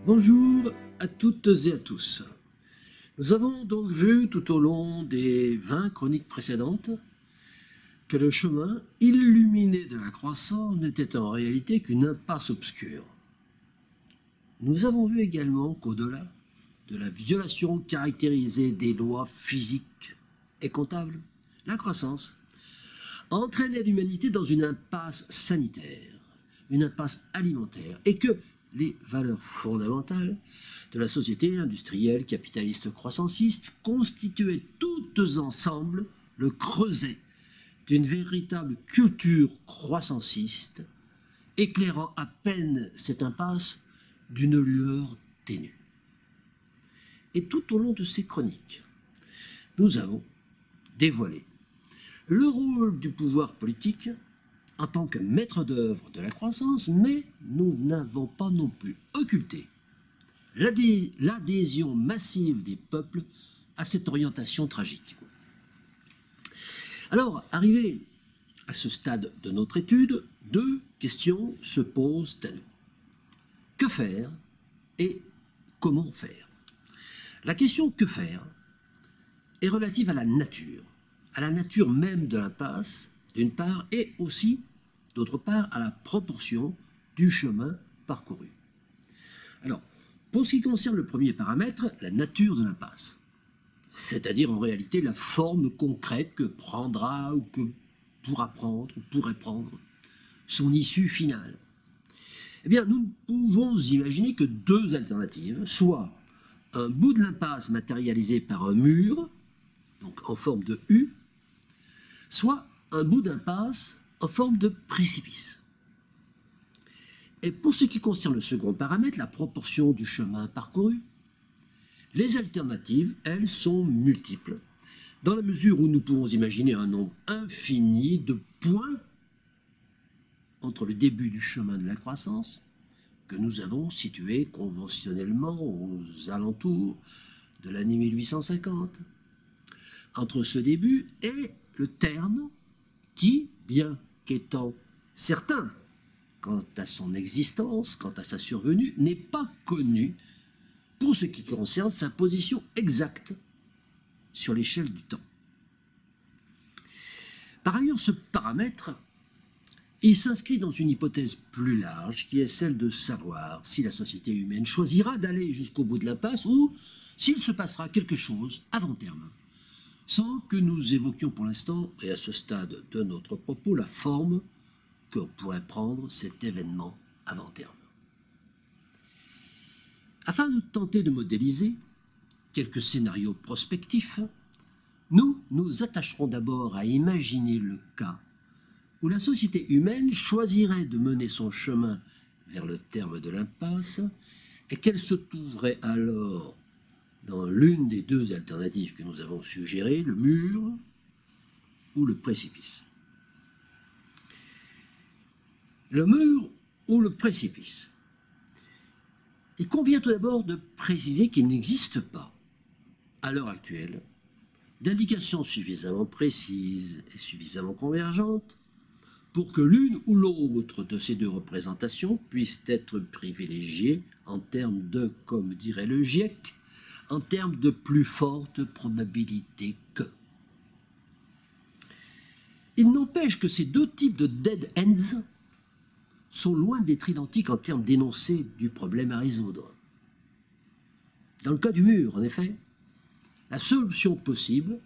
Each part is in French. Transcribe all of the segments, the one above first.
Bonjour à toutes et à tous. Nous avons donc vu tout au long des 20 chroniques précédentes que le chemin illuminé de la croissance n'était en réalité qu'une impasse obscure. Nous avons vu également qu'au-delà de la violation caractérisée des lois physiques et comptables, la croissance entraînait l'humanité dans une impasse sanitaire, une impasse alimentaire, et que les valeurs fondamentales de la société industrielle capitaliste croissanciste constituaient toutes ensemble le creuset d'une véritable culture croissanciste, éclairant à peine cette impasse d'une lueur ténue. Et tout au long de ces chroniques, nous avons dévoilé le rôle du pouvoir politique en tant que maître d'œuvre de la croissance, mais nous n'avons pas non plus occulté l'adhésion massive des peuples à cette orientation tragique. Alors, arrivé à ce stade de notre étude, deux questions se posent à nous. Que faire et comment faire? La question « que faire » est relative à la nature même de l'impasse, d'une part, et aussi, d'autre part, à la proportion du chemin parcouru. Alors, pour ce qui concerne le premier paramètre, la nature de l'impasse, c'est-à-dire en réalité la forme concrète que prendra ou que pourra prendre ou pourrait prendre son issue finale, eh bien, nous ne pouvons imaginer que deux alternatives, soit un bout de l'impasse matérialisé par un mur, donc en forme de U, soit un bout d'impasse en forme de précipice. Et pour ce qui concerne le second paramètre, la proportion du chemin parcouru, les alternatives, elles, sont multiples, dans la mesure où nous pouvons imaginer un nombre infini de points entre le début du chemin de la croissance, que nous avons situé conventionnellement aux alentours de l'année 1850, entre ce début et le terme qui, bien qu'étant certain quant à son existence, quant à sa survenue, n'est pas connu pour ce qui concerne sa position exacte sur l'échelle du temps. Par ailleurs, ce paramètre, il s'inscrit dans une hypothèse plus large qui est celle de savoir si la société humaine choisira d'aller jusqu'au bout de l'impasse ou s'il se passera quelque chose avant terme, sans que nous évoquions pour l'instant, et à ce stade de notre propos, la forme que pourrait prendre cet événement avant terme. Afin de tenter de modéliser quelques scénarios prospectifs, nous nous attacherons d'abord à imaginer le cas où la société humaine choisirait de mener son chemin vers le terme de l'impasse et qu'elle se trouverait alors dans l'une des deux alternatives que nous avons suggérées, le mur ou le précipice. Le mur ou le précipice. Il convient tout d'abord de préciser qu'il n'existe pas, à l'heure actuelle, d'indications suffisamment précises et suffisamment convergentes pour que l'une ou l'autre de ces deux représentations puisse être privilégiée en termes de, comme dirait le GIEC, en termes de plus forte probabilité que. Il n'empêche que ces deux types de dead ends sont loin d'être identiques en termes d'énoncé du problème à résoudre. Dans le cas du mur, en effet, la seule option possible,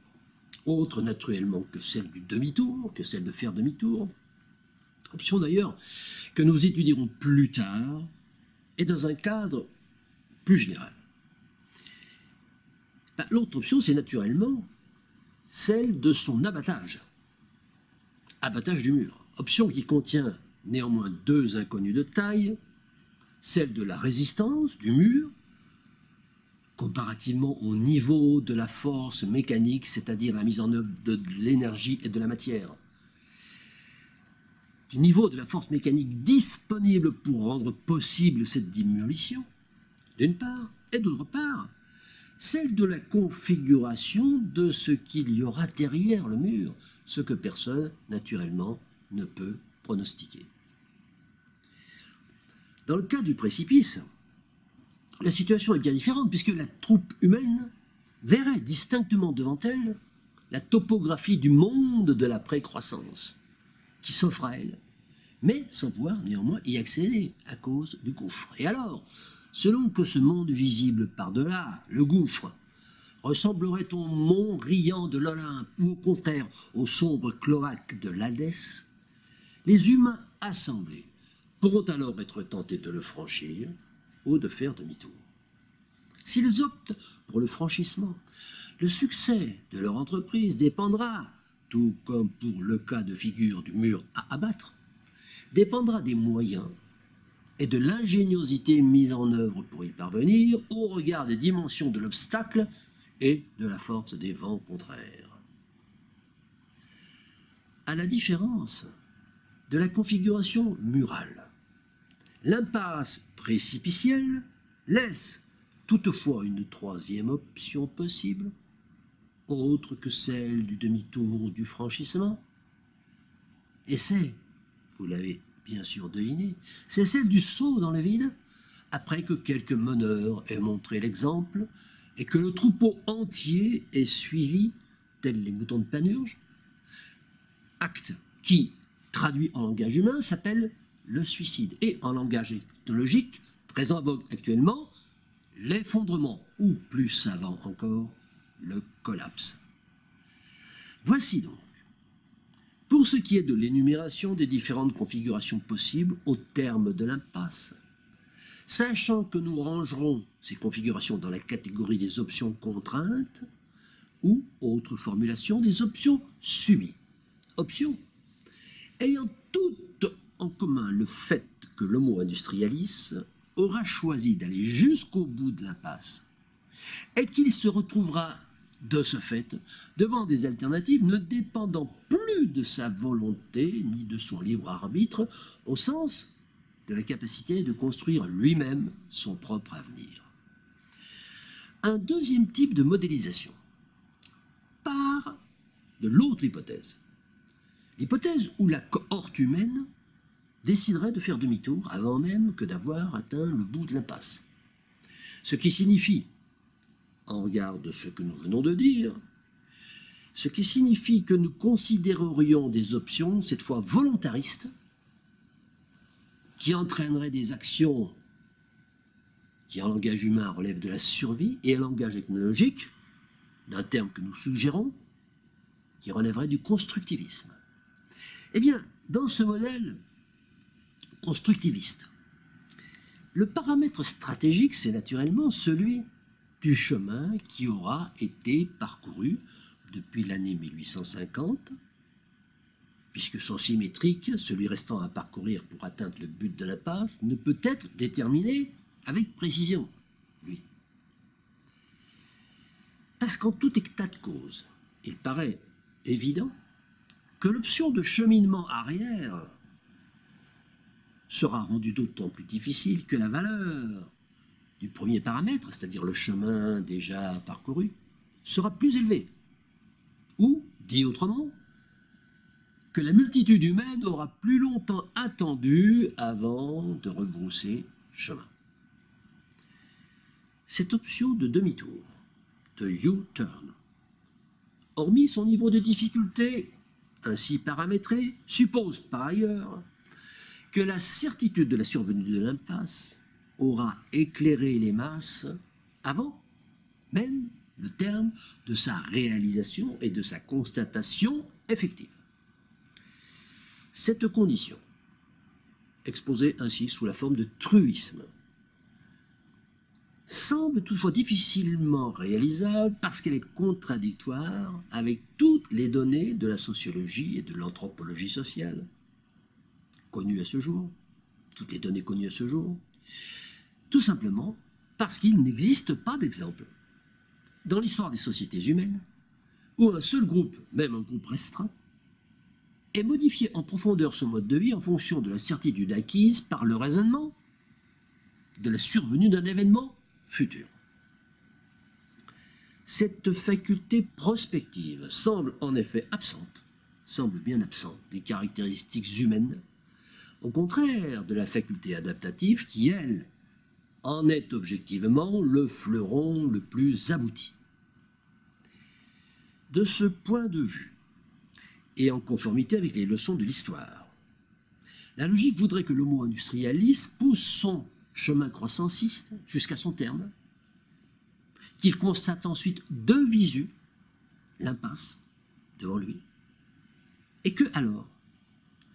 autre naturellement que celle du demi-tour, que celle de faire demi-tour, option d'ailleurs que nous étudierons plus tard et dans un cadre plus général. L'autre option, c'est naturellement celle de son abattage du mur, option qui contient néanmoins deux inconnues de taille, celle de la résistance du mur, comparativement au niveau de la force mécanique, c'est-à-dire la mise en œuvre de l'énergie et de la matière, du niveau de la force mécanique disponible pour rendre possible cette démolition, d'une part, et d'autre part, celle de la configuration de ce qu'il y aura derrière le mur, ce que personne, naturellement, ne peut pronostiquer. Dans le cas du précipice, la situation est bien différente, puisque la troupe humaine verrait distinctement devant elle la topographie du monde de la précroissance qui s'offre à elle, mais sans pouvoir néanmoins y accéder à cause du gouffre. Et alors, selon que ce monde visible par-delà, le gouffre, ressemblerait au mont riant de l'Olympe ou au contraire au sombre cloaque de l'Hadès, les humains assemblés pourront alors être tentés de le franchir ou de faire demi-tour. S'ils optent pour le franchissement, le succès de leur entreprise dépendra, tout comme pour le cas de figure du mur à abattre, dépendra des moyens et de l'ingéniosité mise en œuvre pour y parvenir au regard des dimensions de l'obstacle et de la force des vents contraires. À la différence de la configuration murale, l'impasse précipitielle laisse toutefois une troisième option possible, autre que celle du demi-tour ou du franchissement. Et c'est, vous l'avez bien sûr deviné, c'est celle du saut dans le vide, après que quelques meneurs aient montré l'exemple et que le troupeau entier ait suivi, tels les moutons de Panurge, acte qui, traduit en langage humain, s'appelle le suicide, et en langage ethnologique, très en vogue actuellement, l'effondrement, ou plus savant encore, le collapse. Voici donc, pour ce qui est de l'énumération des différentes configurations possibles au terme de l'impasse, sachant que nous rangerons ces configurations dans la catégorie des options contraintes ou, autre formulation, des options subies. Options ayant toutes en commun le fait que l'homo industrialis aura choisi d'aller jusqu'au bout de l'impasse et qu'il se retrouvera de ce fait devant des alternatives ne dépendant plus de sa volonté ni de son libre arbitre au sens de la capacité de construire lui-même son propre avenir. Un deuxième type de modélisation part de l'autre hypothèse. L'hypothèse où la cohorte humaine déciderait de faire demi-tour avant même que d'avoir atteint le bout de l'impasse. Ce qui signifie, en regard de ce que nous venons de dire, ce qui signifie que nous considérerions des options, cette fois volontaristes, qui entraîneraient des actions qui, en langage humain, relèvent de la survie, et en langage ethnologique, d'un terme que nous suggérons, qui relèverait du constructivisme. Eh bien, dans ce modèle constructiviste, le paramètre stratégique, c'est naturellement celui du chemin qui aura été parcouru depuis l'année 1850, puisque son symétrique, celui restant à parcourir pour atteindre le but de l'impasse, ne peut être déterminé avec précision, lui. Parce qu'en tout état de cause, il paraît évident que l'option de cheminement arrière sera rendue d'autant plus difficile que la valeur du premier paramètre, c'est-à-dire le chemin déjà parcouru, sera plus élevée. Ou, dit autrement, que la multitude humaine aura plus longtemps attendu avant de rebrousser chemin. Cette option de demi-tour, de U-turn, hormis son niveau de difficulté ainsi paramétré, suppose par ailleurs que la certitude de la survenue de l'impasse aura éclairé les masses avant même le terme de sa réalisation et de sa constatation effective. Cette condition, exposée ainsi sous la forme de truisme, semble toutefois difficilement réalisable parce qu'elle est contradictoire avec toutes les données de la sociologie et de l'anthropologie sociale connues à ce jour, toutes les données connues à ce jour, tout simplement parce qu'il n'existe pas d'exemple dans l'histoire des sociétés humaines où un seul groupe, même un groupe restreint, ait modifié en profondeur son mode de vie en fonction de la certitude acquise par le raisonnement de la survenue d'un événement futur. Cette faculté prospective semble en effet absente, semble bien absente des caractéristiques humaines, au contraire de la faculté adaptative qui, elle, en est objectivement le fleuron le plus abouti. De ce point de vue, et en conformité avec les leçons de l'histoire, la logique voudrait que l'homo industrialis pousse son chemin croissanciste jusqu'à son terme, qu'il constate ensuite de visu l'impasse devant lui, et que alors,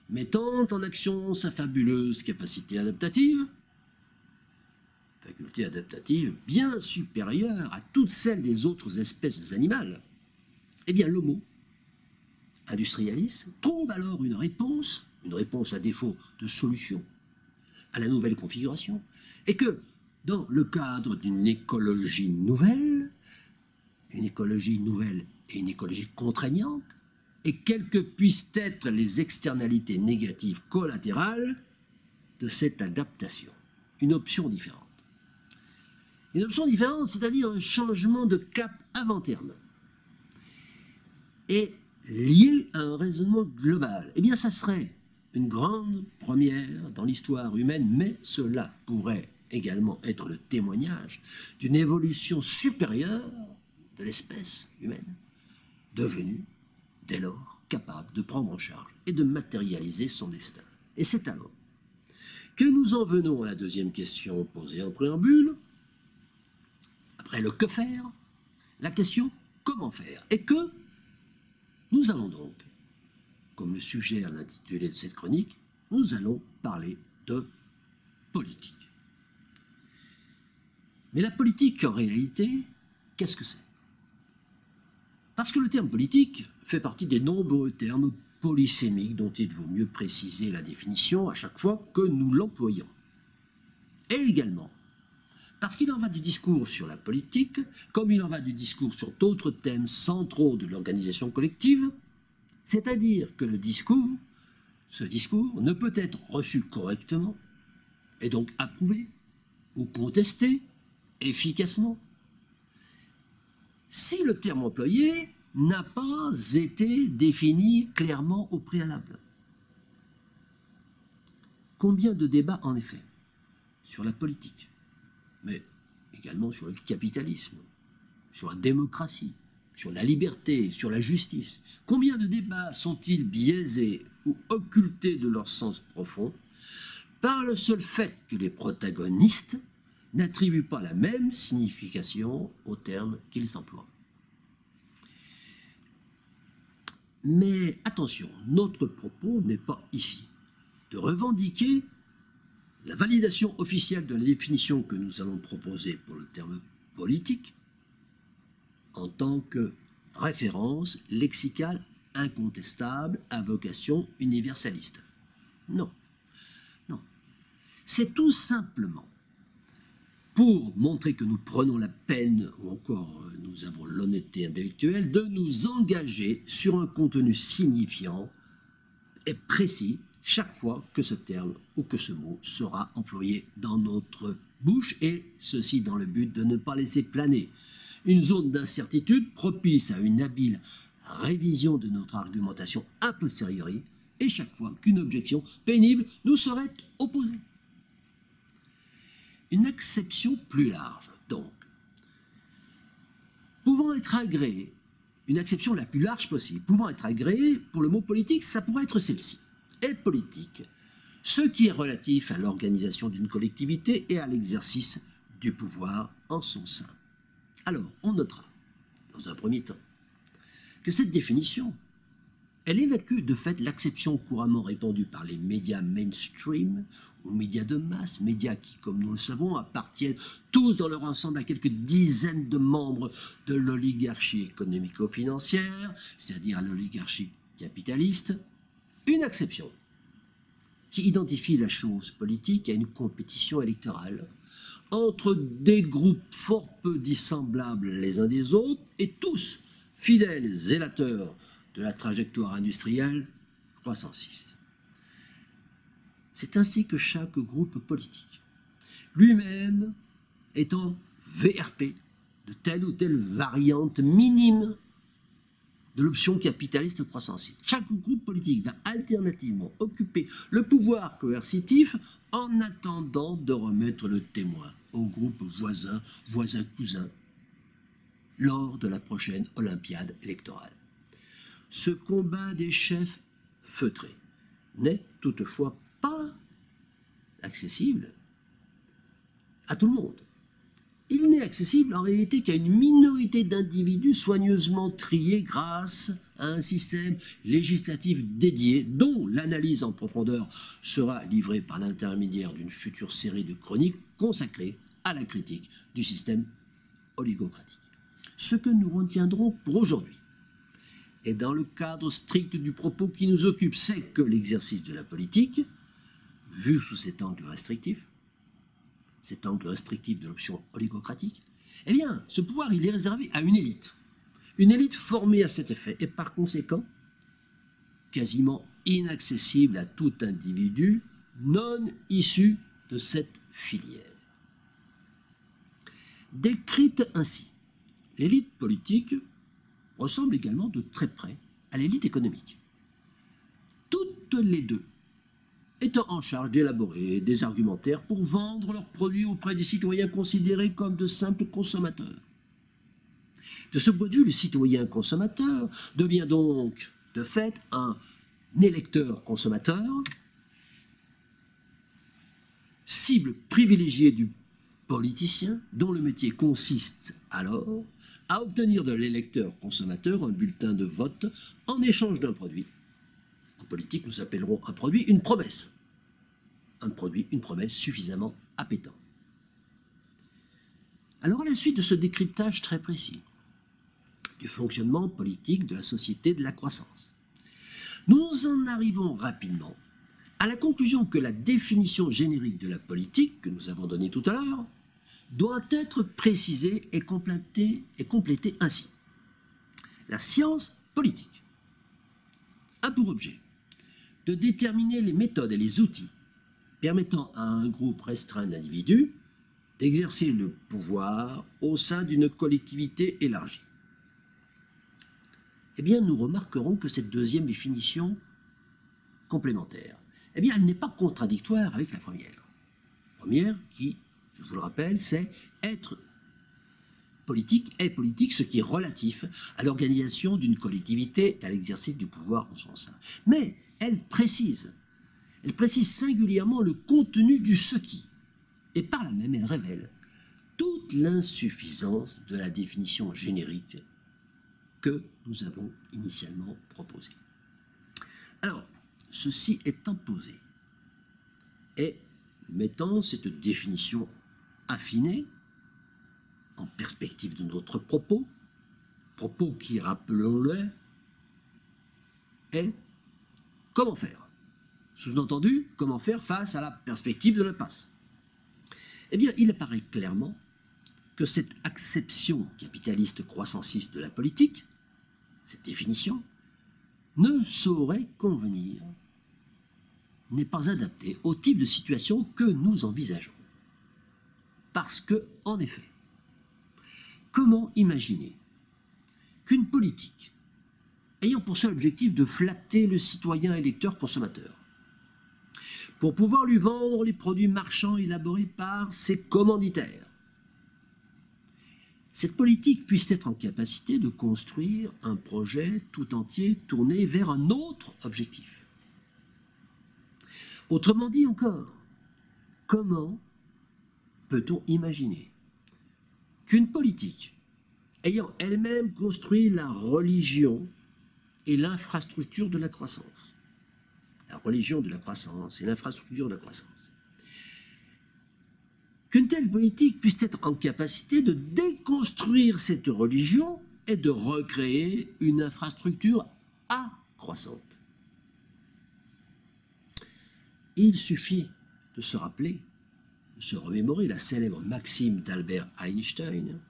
mettant en action sa fabuleuse capacité adaptative, faculté adaptative bien supérieure à toutes celles des autres espèces animales, eh bien l'homo industrialis trouve alors une réponse à défaut de solution à la nouvelle configuration, et que dans le cadre d'une écologie nouvelle et une écologie contraignante, et quelles que puissent être les externalités négatives collatérales de cette adaptation, une option différente. Une option différente, c'est-à-dire un changement de cap avant terme, et lié à un raisonnement global. Eh bien, ça serait une grande première dans l'histoire humaine, mais cela pourrait également être le témoignage d'une évolution supérieure de l'espèce humaine, devenue, dès lors, capable de prendre en charge et de matérialiser son destin. Et c'est alors que nous en venons à la deuxième question posée en préambule. Après le que faire, la question comment faire. Et que nous allons donc, comme le suggère l'intitulé de cette chronique, nous allons parler de politique. Mais la politique, en réalité, qu'est-ce que c'est? Parce que le terme politique fait partie des nombreux termes polysémiques dont il vaut mieux préciser la définition à chaque fois que nous l'employons. Et également, parce qu'il en va du discours sur la politique, comme il en va du discours sur d'autres thèmes centraux de l'organisation collective, c'est-à-dire que ce discours ne peut être reçu correctement, et donc approuvé ou contesté efficacement, si le terme employé n'a pas été défini clairement au préalable. Combien de débats, en effet, sur la politique, mais également sur le capitalisme, sur la démocratie, sur la liberté, sur la justice. Combien de débats sont-ils biaisés ou occultés de leur sens profond par le seul fait que les protagonistes n'attribuent pas la même signification aux termes qu'ils emploient? Mais attention, notre propos n'est pas ici de revendiquer la validation officielle de la définition que nous allons proposer pour le terme politique en tant que référence lexicale incontestable à vocation universaliste. Non, non. C'est tout simplement pour montrer que nous prenons la peine, ou encore nous avons l'honnêteté intellectuelle, de nous engager sur un contenu signifiant et précis chaque fois que ce terme ou que ce mot sera employé dans notre bouche, et ceci dans le but de ne pas laisser planer une zone d'incertitude propice à une habile révision de notre argumentation a posteriori, et chaque fois qu'une objection pénible nous serait opposée. Une acception plus large, donc, pouvant être agréée, une acception la plus large possible, pouvant être agréée pour le mot politique, ça pourrait être celle-ci. Est politique ce qui est relatif à l'organisation d'une collectivité et à l'exercice du pouvoir en son sein. Alors, on notera, dans un premier temps, que cette définition, elle évacue de fait l'acception couramment répandue par les médias mainstream ou médias de masse, médias qui, comme nous le savons, appartiennent tous dans leur ensemble à quelques dizaines de membres de l'oligarchie économico-financière, c'est-à-dire à l'oligarchie capitaliste, une acception qui identifie la chose politique à une compétition électorale entre des groupes fort peu dissemblables les uns des autres et tous fidèles zélateurs de la trajectoire industrielle croissanciste. C'est ainsi que chaque groupe politique, lui-même étant VRP de telle ou telle variante minime de l'option capitaliste croissanciste, chaque groupe politique va alternativement occuper le pouvoir coercitif en attendant de remettre le témoin au groupe voisin, voisin-cousin, lors de la prochaine Olympiade électorale. Ce combat des chefs feutrés n'est toutefois pas accessible à tout le monde. Il n'est accessible en réalité qu'à une minorité d'individus soigneusement triés grâce à un système législatif dédié dont l'analyse en profondeur sera livrée par l'intermédiaire d'une future série de chroniques consacrées à la critique du système oligocratique. Ce que nous retiendrons pour aujourd'hui, et dans le cadre strict du propos qui nous occupe, c'est que l'exercice de la politique, vu sous cet angle restrictif de l'option oligocratique, eh bien, ce pouvoir, il est réservé à une élite formée à cet effet, et par conséquent, quasiment inaccessible à tout individu non issu de cette filière. Décrite ainsi, l'élite politique ressemble également de très près à l'élite économique. Toutes les deux étant en charge d'élaborer des argumentaires pour vendre leurs produits auprès des citoyens considérés comme de simples consommateurs. De ce point de vue, le citoyen consommateur devient donc, de fait, un électeur consommateur, cible privilégiée du politicien, dont le métier consiste alors à obtenir de l'électeur consommateur un bulletin de vote en échange d'un produit. En politique, nous appellerons un produit une promesse. Un produit, une promesse suffisamment appétant. Alors, à la suite de ce décryptage très précis du fonctionnement politique de la société de la croissance, nous en arrivons rapidement à la conclusion que la définition générique de la politique, que nous avons donnée tout à l'heure, doit être précisée et complétée ainsi. La science politique a pour objet de déterminer les méthodes et les outils permettant à un groupe restreint d'individus d'exercer le pouvoir au sein d'une collectivité élargie. Eh bien, nous remarquerons que cette deuxième définition complémentaire, eh bien, elle n'est pas contradictoire avec la première. La première qui, je vous le rappelle, c'est être politique, est politique, ce qui est relatif à l'organisation d'une collectivité et à l'exercice du pouvoir en son sein. Mais elle précise singulièrement le contenu du ce qui, et par là même elle révèle toute l'insuffisance de la définition générique que nous avons initialement proposée. Alors, ceci étant posé, et mettant cette définition affinée en perspective de notre propos qui, rappelons-le, est comment faire. Sous-entendu, comment faire face à la perspective de l'impasse. Eh bien, il apparaît clairement que cette acception capitaliste croissanciste de la politique, cette définition, ne saurait convenir, n'est pas adaptée au type de situation que nous envisageons. Parce que, en effet, comment imaginer qu'une politique ayant pour seul objectif de flatter le citoyen électeur consommateur, pour pouvoir lui vendre les produits marchands élaborés par ses commanditaires, cette politique puisse être en capacité de construire un projet tout entier tourné vers un autre objectif. Autrement dit encore, comment peut-on imaginer qu'une politique ayant elle-même construit la religion et l'infrastructure de la croissance, la religion de la croissance et l'infrastructure de la croissance, qu'une telle politique puisse être en capacité de déconstruire cette religion et de recréer une infrastructure accroissante. Il suffit de se rappeler, de se remémorer la célèbre maxime d'Albert Einstein: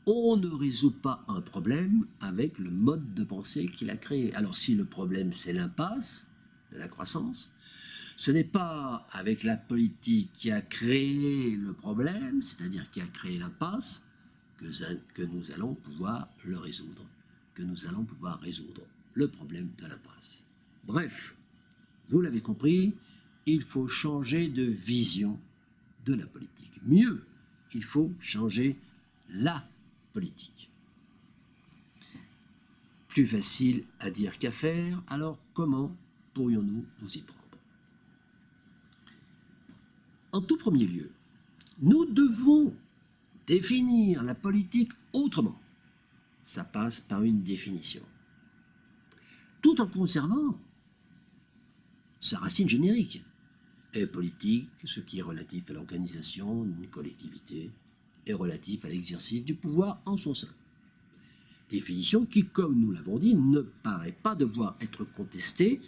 on ne résout pas un problème avec le mode de pensée qu'il a créé. Alors si le problème c'est l'impasse de la croissance, ce n'est pas avec la politique qui a créé le problème, c'est-à-dire qui a créé l'impasse, que nous allons pouvoir le résoudre, que nous allons pouvoir résoudre le problème de l'impasse. Bref, vous l'avez compris, il faut changer de vision de la politique. Mieux, il faut changer la politique. Plus facile à dire qu'à faire, alors comment pourrions-nous nous y prendre? En tout premier lieu, nous devons définir la politique autrement. Ça passe par une définition. Tout en conservant sa racine générique. Et politique, ce qui est relatif à l'organisation d'une collectivité, est relatif à l'exercice du pouvoir en son sein. Définition qui, comme nous l'avons dit, ne paraît pas devoir être contestée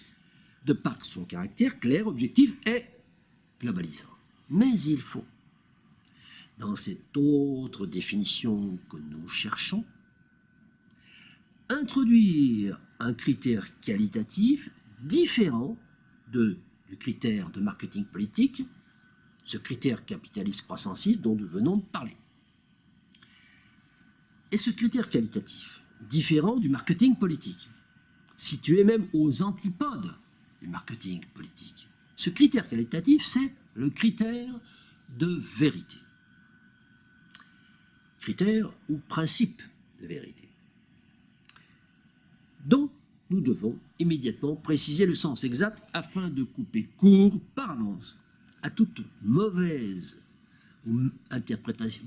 de par son caractère clair, objectif et globalisant. Mais il faut, dans cette autre définition que nous cherchons, introduire un critère qualitatif différent du critère de marketing politique, ce critère capitaliste croissanciste dont nous venons de parler. Et ce critère qualitatif, différent du marketing politique, situé même aux antipodes du marketing politique, ce critère qualitatif, c'est le critère de vérité. Critère ou principe de vérité, dont nous devons immédiatement préciser le sens exact afin de couper court par avance à toute mauvaise interprétation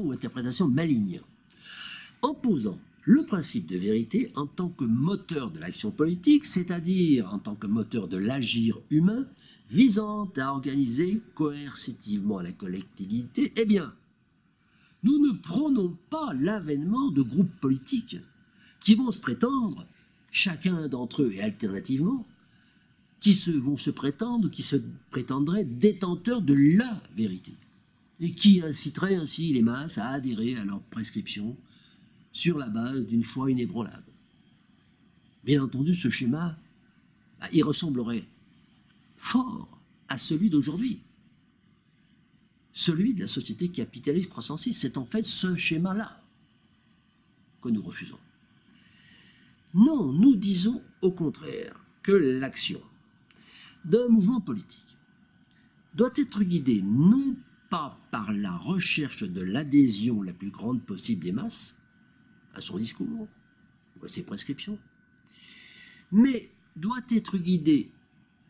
ou interprétation maligne, en posant le principe de vérité en tant que moteur de l'action politique, c'est-à-dire en tant que moteur de l'agir humain, visant à organiser coercitivement la collectivité. Eh bien, nous ne prônons pas l'avènement de groupes politiques qui vont se prétendre, chacun d'entre eux et alternativement, qui se prétendraient détenteurs de la vérité et qui inciteraient ainsi les masses à adhérer à leurs prescriptions sur la base d'une foi inébranlable. Bien entendu, ce schéma, il ressemblerait fort à celui d'aujourd'hui, celui de la société capitaliste croissanciste. C'est en fait ce schéma-là que nous refusons. Non, nous disons au contraire que l'action d'un mouvement politique doit être guidée non pas par la recherche de l'adhésion la plus grande possible des masses à son discours ou à ses prescriptions, mais doit être guidée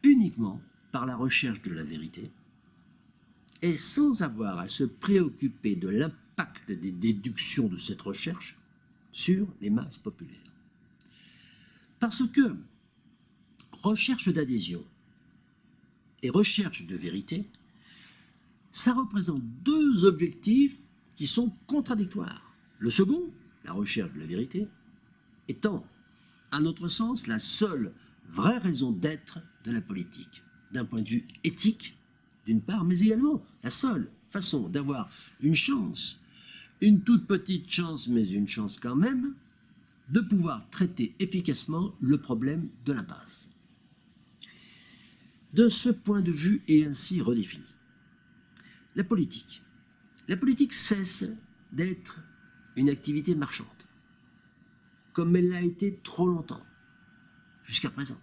uniquement par la recherche de la vérité et sans avoir à se préoccuper de l'impact des déductions de cette recherche sur les masses populaires. Parce que recherche d'adhésion et recherche de vérité, ça représente deux objectifs qui sont contradictoires. Le second, la recherche de la vérité, étant, à notre sens, la seule vraie raison d'être de la politique, d'un point de vue éthique, d'une part, mais également la seule façon d'avoir une chance, une toute petite chance, mais une chance quand même, de pouvoir traiter efficacement le problème de l'impasse. De ce point de vue est ainsi redéfinie la politique. La politique cesse d'être une activité marchande, comme elle l'a été trop longtemps, jusqu'à présent.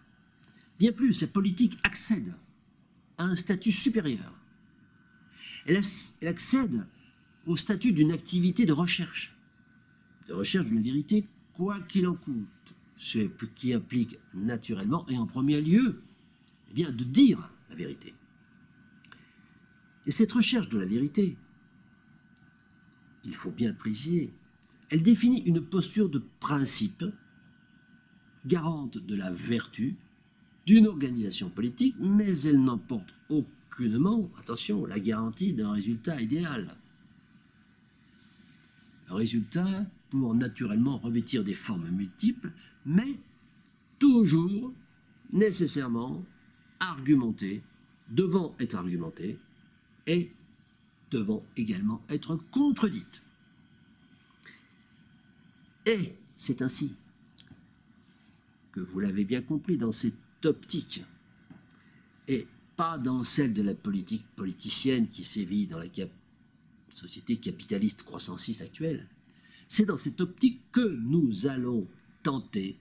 Bien plus, cette politique accède à un statut supérieur. Elle accède au statut d'une activité de recherche de la vérité, quoi qu'il en coûte, ce qui implique naturellement, et en premier lieu, eh bien, de dire la vérité. Et cette recherche de la vérité, il faut bien le préciser, elle définit une posture de principe, garante de la vertu d'une organisation politique, mais elle n'emporte aucunement, attention, la garantie d'un résultat idéal. Un résultat pour naturellement revêtir des formes multiples, mais toujours nécessairement argumenté, devant être argumenté et devant également être contredite. Et c'est ainsi que vous l'avez bien compris dans cette optique, et pas dans celle de la politique politicienne qui sévit dans la société capitaliste croissanciste actuelle. C'est dans cette optique que nous allons tenter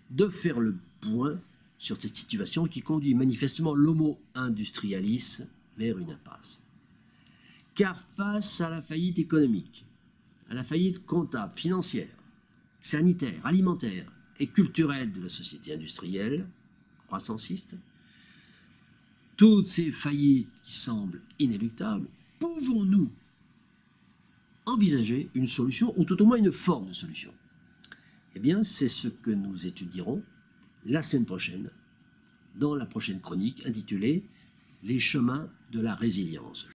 de faire le point sur cette situation qui conduit manifestement l'homo industrialis vers une impasse. car face à la faillite économique, à la faillite comptable, financière, sanitaire, alimentaire et culturelle de la société industrielle, croissanciste, toutes ces faillites qui semblent inéluctables, pouvons-nous envisager une solution, ou tout au moins une forme de solution? Eh bien, c'est ce que nous étudierons la semaine prochaine, dans la prochaine chronique intitulée « Les chemins de la résilience ».